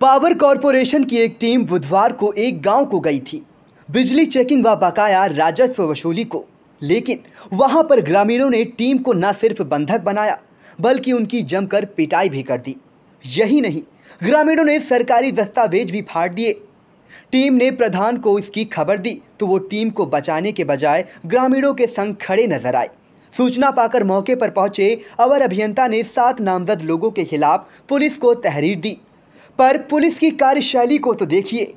Power corporation की एक team बुधवार को एक गांव को गई थी बिजली चेकिंग व बकाया राजस्व वसूली को, लेकिन वहां पर ग्रामीणों ने टीम को न सिर्फ बंधक बनाया बल्कि उनकी जमकर पिटाई भी कर दी। यही नहीं, ग्रामीणों ने सरकारी दस्तावेज भी फाड़ दिए। टीम ने प्रधान को इसकी खबर दी तो वो टीम को बचाने के बजाय ग्रामीणों के संग खड़े नजर आए। सूचना पाकर मौके पर पहुंचे अवर अभियंता ने 7 नामजद लोगों के खिलाफ पुलिस को तहरीर दी, पर पुलिस की कार्यशैली को तो देखिए,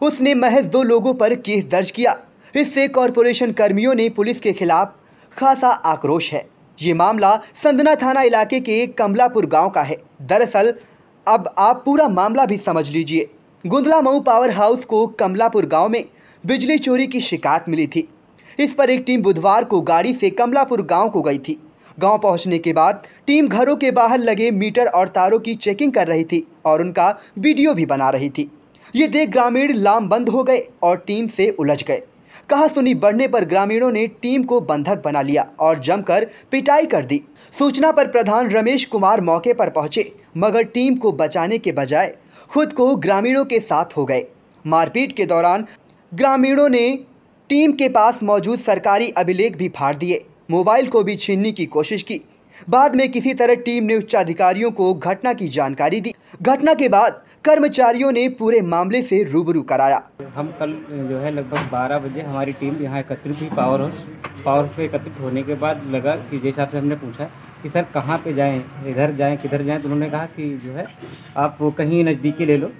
उसने महज 2 लोगों पर केस दर्ज किया। इससे कॉरपोरेशन कर्मियों ने पुलिस के खिलाफ खासा आक्रोश है। ये मामला संदना थाना इलाके के कमलापुर गांव का है। दरअसल अब आप पूरा मामला भी समझ लीजिए। गुंदला मऊ पावर हाउस को कमलापुर गांव में बिजली चोरी की शिकायत मिली थी। इस पर एक टीम बुधवार को गाड़ी से कमलापुर गांव को गई थी। गांव पहुंचने के बाद टीम घरों के बाहर लगे मीटर और तारों की चेकिंग कर रही थी और उनका वीडियो भी बना रही थी। ये देख ग्रामीण लामबंद हो गए और टीम से उलझ गए। कहा सुनी बढ़ने पर ग्रामीणों ने टीम को बंधक बना लिया और जमकर पिटाई कर दी। सूचना पर प्रधान रमेश कुमार मौके पर पहुंचे, मगर टीम को बचाने के बजाय खुद को ग्रामीणों के साथ हो गए। मारपीट के दौरान ग्रामीणों ने टीम के पास मौजूद सरकारी अभिलेख भी फाड़ दिए, मोबाइल को भी छीनने की कोशिश की। बाद में किसी तरह टीम ने उच्चाधिकारियों को घटना की जानकारी दी। घटना के बाद कर्मचारियों ने पूरे मामले से रूबरू कराया। हम कल जो है लगभग 12 बजे हमारी टीम यहाँ एकत्रित हुई पावर हाउस पे एकत्रित होने के बाद लगा कि जैसे आपसे हमने पूछा कि सर कहाँ पे जाएं, इधर जाएं किधर जाएं, तो उन्होंने कहा कि जो है आप कहीं नज़दीकी ले लो,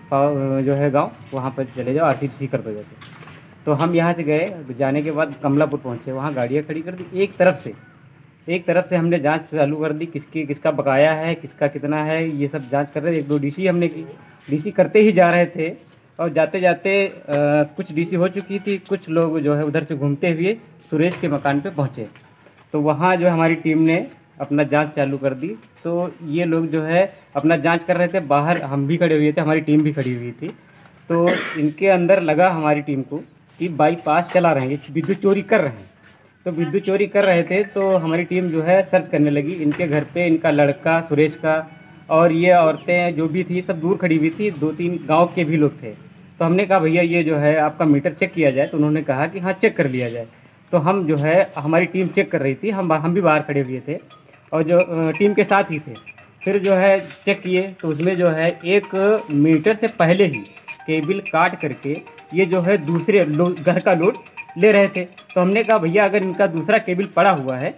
जो है गांव, वहाँ पर चले जाओ, RCTC कर दो जाके। तो हम यहाँ से गए, जाने के बाद कमलापुर पहुँचे, वहाँ गाड़ियाँ खड़ी कर दी। एक तरफ से हमने जांच चालू कर दी, किसका बकाया है, किसका कितना है, ये सब जांच कर रहे थे। 1-2 DC हमने की। DC करते ही जा रहे थे और जाते जाते कुछ DC हो चुकी थी, कुछ लोग जो है उधर से घूमते हुए सुरेश के मकान पे पहुँचे। तो वहाँ जो हमारी टीम ने अपना जांच चालू कर दी। तो ये लोग जो है अपना जांच कर रहे थे, बाहर हम भी खड़े हुए थे, हमारी टीम भी खड़ी हुई थी। तो इनके अंदर लगा हमारी टीम को कि बाईपास चला रहे हैं, विद्युत चोरी कर रहे हैं। तो विद्युत चोरी कर रहे थे तो हमारी टीम जो है सर्च करने लगी। इनके घर पे इनका लड़का सुरेश का और ये औरतें जो भी थी सब दूर खड़ी हुई थी, 2-3 गांव के भी लोग थे। तो हमने कहा भैया ये जो है आपका मीटर चेक किया जाए, तो उन्होंने कहा कि हाँ चेक कर लिया जाए। तो हम जो है हमारी टीम चेक कर रही थी, हम भी बाहर खड़े हुए थे और जो टीम के साथ ही थे। फिर जो है चेक किए तो उसमें जो है 1 मीटर से पहले ही केबल काट करके ये जो है दूसरे घर का लोड ले रहे थे। तो हमने कहा भैया अगर इनका दूसरा केबल पड़ा हुआ है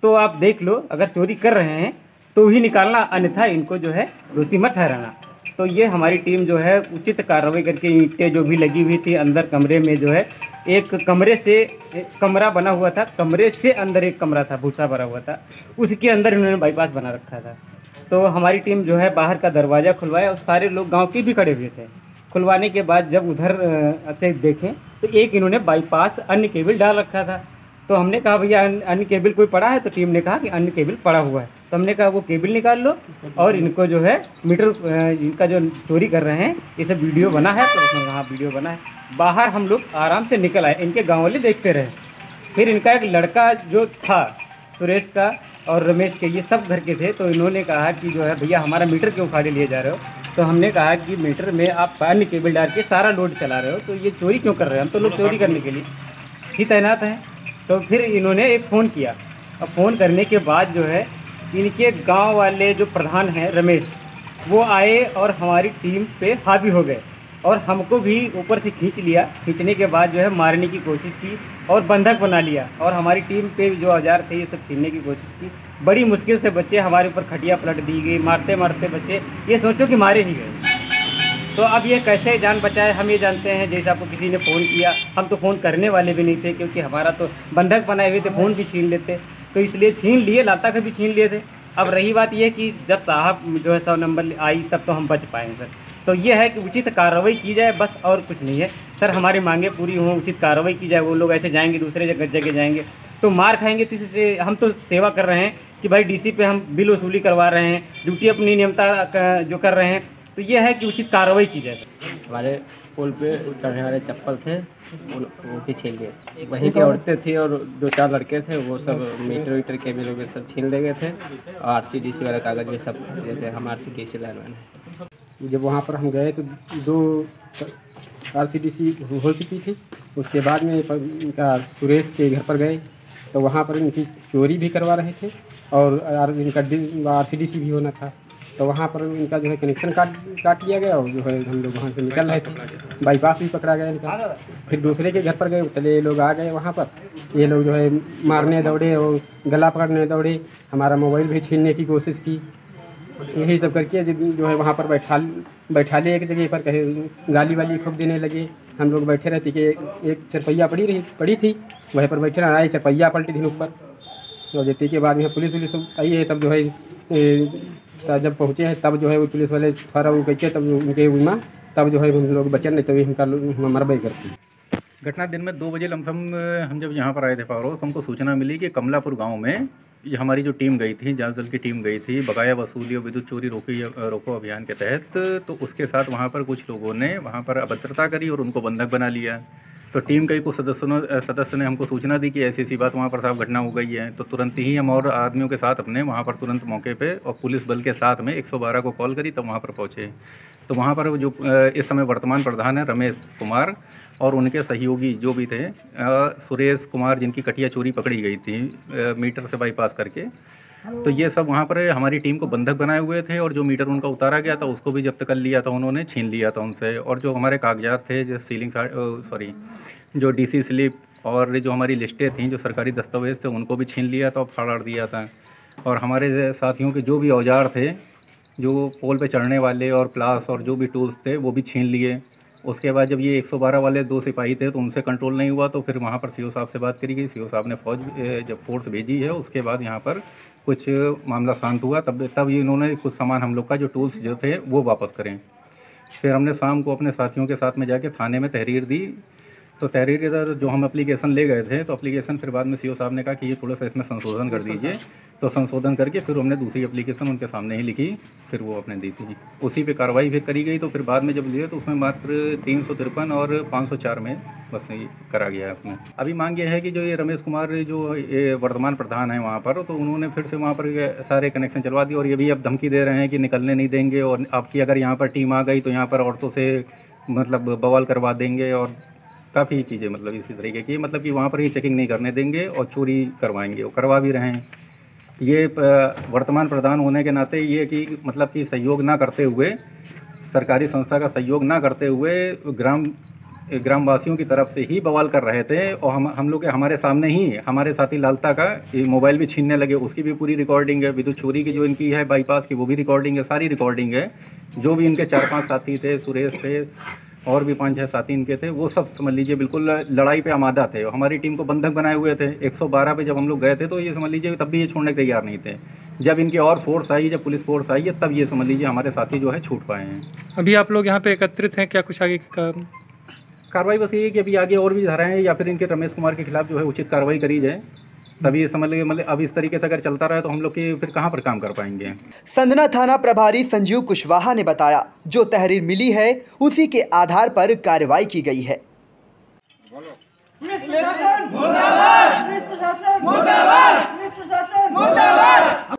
तो आप देख लो, अगर चोरी कर रहे हैं तो ही निकालना, अन्यथा इनको जो है दोषी मत ठहराना। तो ये हमारी टीम जो है उचित कार्रवाई करके ईंटें जो भी लगी हुई थी अंदर कमरे में, जो है एक कमरे से कमरा बना हुआ था, कमरे से अंदर एक कमरा था, भूसा भरा हुआ था, उसके अंदर इन्होंने बाईपास बना रखा था। तो हमारी टीम जो है बाहर का दरवाज़ा खुलवाया और सारे लोग गाँव के भी खड़े हुए थे। खुलवाने के बाद जब उधर से देखें तो एक इन्होंने बाईपास अन्य केबल डाल रखा था। तो हमने कहा भैया अन्य केबल कोई पड़ा है? तो टीम ने कहा कि अन्य केबल पड़ा हुआ है। तो हमने कहा वो केबल निकाल लो और इनको जो है मीटर इनका जो चोरी कर रहे हैं ये सब वीडियो बना है। तो उसमें हाँ वीडियो बना है। बाहर हम लोग आराम से निकल आए, इनके गाँव वाले देखते रहे। फिर इनका एक लड़का जो था सुरेश का और रमेश के, ये सब घर के थे। तो इन्होंने कहा कि जो है भैया हमारा मीटर क्यों उखाड़े लिए जा रहे हो? तो हमने कहा कि मीटर में आप अन्य केबल डाल के सारा लोड चला रहे हो, तो ये चोरी क्यों कर रहे हैं? हम तो लोग चोरी करने के लिए ही तैनात हैं। तो फिर इन्होंने एक फ़ोन किया। अब फ़ोन करने के बाद जो है इनके गांव वाले जो प्रधान हैं रमेश, वो आए और हमारी टीम पे हावी हो गए और हमको भी ऊपर से खींच लिया। खींचने के बाद जो है मारने की कोशिश की और बंधक बना लिया और हमारी टीम पे जो औजार थे ये सब छीनने की कोशिश की। बड़ी मुश्किल से बचे, हमारे ऊपर खटिया पलट दी गई, मारते मारते बचे, ये सोचो कि मारे ही गए। तो अब ये कैसे जान बचाए हम ये जानते हैं। जैसे आपको किसी ने फ़ोन किया, हम तो फ़ोन करने वाले भी नहीं थे क्योंकि हमारा तो बंधक बनाए हुए थे, फ़ोन भी छीन लेते, तो इसलिए छीन लिए, लाता का भी छीन लिए थे। अब रही बात यह कि जब साहब जो है 100 नंबर आई तब तो हम बच पाएंगे सर। तो ये है कि उचित कार्रवाई की जाए, बस और कुछ नहीं है सर। हमारी मांगे पूरी हों, उचित कार्रवाई की जाए। वो लोग ऐसे जाएंगे दूसरे जगह जाएंगे तो मार खाएंगे। तीसरे हम तो सेवा कर रहे हैं कि भाई DC पे हम बिल वसूली करवा रहे हैं, ड्यूटी अपनी नियमता जो कर रहे हैं। तो ये है कि उचित कार्रवाई की जाए। हमारे पुल पे चढ़ने वाले चप्पल थे वो भी छीन लिए। वहीं की औरतें थी और 2-4 लड़के थे, वो सब मीटर वीटर केबल वगैरह सब छीन ले गए थे और RCDC वाला कागज़ भी सब दिए थे। हम RCDC लाइन में जब वहाँ पर हम गए तो 2 RCDC हो चुकी थी। उसके बाद में इनका सुरेश के घर पर गए तो वहाँ पर इनकी चोरी भी करवा रहे थे और इनका RCDC भी होना था। तो वहाँ पर इनका जो है कनेक्शन काट लिया गया और जो है हम लोग वहाँ से निकल रहे थे, बाईपास भी पकड़ा गया इनका। फिर दूसरे के घर पर गए, चले ये लोग आ गए वहाँ पर, ये लोग जो है मारने दौड़े और गला पकड़ने दौड़े, हमारा मोबाइल भी छीनने की कोशिश की। यही सब करके जो है वहाँ पर बैठा लिए एक जगह पर, कहे गाली वाली खूब देने लगे। हम लोग बैठे रहते कि एक चरपैया पड़ी थी, वहीं पर बैठे रहा, चरपैया पलटी थी ऊपर। तो जीते के बाद में पुलिस आई है, तब जो है जब पहुँचे हैं तब जो है वो पुलिस वाले थोड़ा वो कहते तब उनके उमा तब जो है हम लोग बचन नहीं, तभी हम मरबई करती। घटना दिन में 2 बजे लमसम हम जब यहाँ पर आए थे पावर हाउस, हमको सूचना मिली कि कमलापुर गांव में ये हमारी जो टीम गई थी, जांच दल की टीम गई थी बकाया वसूली और विद्युत चोरी रोको अभियान के तहत। तो उसके साथ वहाँ पर कुछ लोगों ने वहाँ पर अभद्रता करी और उनको बंधक बना लिया। तो टीम के कुछ सदस्य ने हमको सूचना दी कि ऐसी ऐसी बात वहाँ पर साहब घटना हो गई है। तो तुरंत ही हम और आदमियों के साथ अपने वहाँ पर तुरंत मौके पे और पुलिस बल के साथ में 112 को कॉल करी, तब वहाँ पर पहुँचे। तो वहाँ पर जो इस समय वर्तमान प्रधान है रमेश कुमार और उनके सहयोगी जो भी थे सुरेश कुमार, जिनकी कटिया चोरी पकड़ी गई थी मीटर से बाईपास करके, तो ये सब वहाँ पर हमारी टीम को बंधक बनाए हुए थे और जो मीटर उनका उतारा गया था उसको भी जब्त कर लिया था उन्होंने, छीन लिया था उनसे। और जो हमारे कागजात थे, जो जो DC स्लिप और जो हमारी लिस्टें थीं, जो सरकारी दस्तावेज थे, उनको भी छीन लिया था और फाड़ दिया था। और हमारे साथियों के जो भी औजार थे, जो पोल पे चढ़ने वाले और प्लास और जो भी टूल्स थे, वो भी छीन लिए। उसके बाद जब ये 112 वाले 2 सिपाही थे तो उनसे कंट्रोल नहीं हुआ, तो फिर वहाँ पर CO साहब से बात करी गई। CO साहब ने जब फोर्स भेजी है, उसके बाद यहाँ पर कुछ मामला शांत हुआ। तब ये इन्होंने कुछ सामान हम लोग का जो टूल्स जो थे वो वापस करें। फिर हमने शाम को अपने साथियों के साथ में जाके थाने में तहरीर दी। तो तहरीर के अंदर जो हम एप्लीकेशन ले गए थे, तो एप्लीकेशन फिर बाद में CO साहब ने कहा कि ये थोड़ा सा इसमें संशोधन कर दीजिए। तो संशोधन करके फिर हमने दूसरी एप्लीकेशन उनके सामने ही लिखी, फिर वो अपने दी थी। उसी पे कार्रवाई फिर करी गई। तो फिर बाद में जब लिए तो उसमें मात्र 353 और 504 में बस ये करा गया है। उसमें अभी मांग ये है कि जो ये रमेश कुमार जो ये वर्तमान प्रधान है वहाँ पर, तो उन्होंने फिर से वहाँ पर सारे कनेक्शन चलवा दिए और ये भी अब धमकी दे रहे हैं कि निकलने नहीं देंगे और आपकी अगर यहाँ पर टीम आ गई तो यहाँ पर औरतों से मतलब बवाल करवा देंगे और काफ़ी चीज़ें मतलब इसी तरीके की, मतलब कि वहाँ पर ही चेकिंग नहीं करने देंगे और चोरी करवाएंगे और करवा भी रहे हैं। ये वर्तमान प्रधान होने के नाते ये कि मतलब कि सहयोग ना करते हुए, सरकारी संस्था का सहयोग ना करते हुए ग्रामवासियों की तरफ से ही बवाल कर रहे थे। और हम लोग के हमारे सामने ही हमारे साथी लालता का मोबाइल भी छीनने लगे, उसकी भी पूरी रिकॉर्डिंग है। विद्युत चोरी की जो इनकी है बाईपास की, वो भी रिकॉर्डिंग है, सारी रिकॉर्डिंग है। जो भी इनके 4-5 साथी थे, सुरेश थे और भी 5-6 साथी इनके थे, वो सब समझ लीजिए बिल्कुल लड़ाई पे आमादा थे। हमारी टीम को बंधक बनाए हुए थे। 112 पे जब हम लोग गए थे तो ये समझ लीजिए तब भी ये छोड़ने के तैयार नहीं थे। जब इनकी और फोर्स आई, जब पुलिस फोर्स आई है, तब ये समझ लीजिए हमारे साथी जो है छूट पाए हैं। अभी आप लोग यहाँ पे एकत्रित हैं, क्या कुछ आगे की कार्रवाई बस ये है कि अभी आगे और भी धाराएं हैं या फिर इनके रमेश कुमार के खिलाफ जो है उचित कार्रवाई करी जाए, तभी ये समझ लीजिए मतलब अब इस तरीके से अगर चलता रहा तो हम लोग के फिर कहाँ पर काम कर पाएंगे। संदना थाना प्रभारी संजीव कुशवाहा ने बताया, जो तहरीर मिली है उसी के आधार पर कार्रवाई की गई है। पुलिस प्रशासन मुर्दाबाद, पुलिस प्रशासन मुर्दाबाद, पुलिस प्रशासन मुर्दाबाद।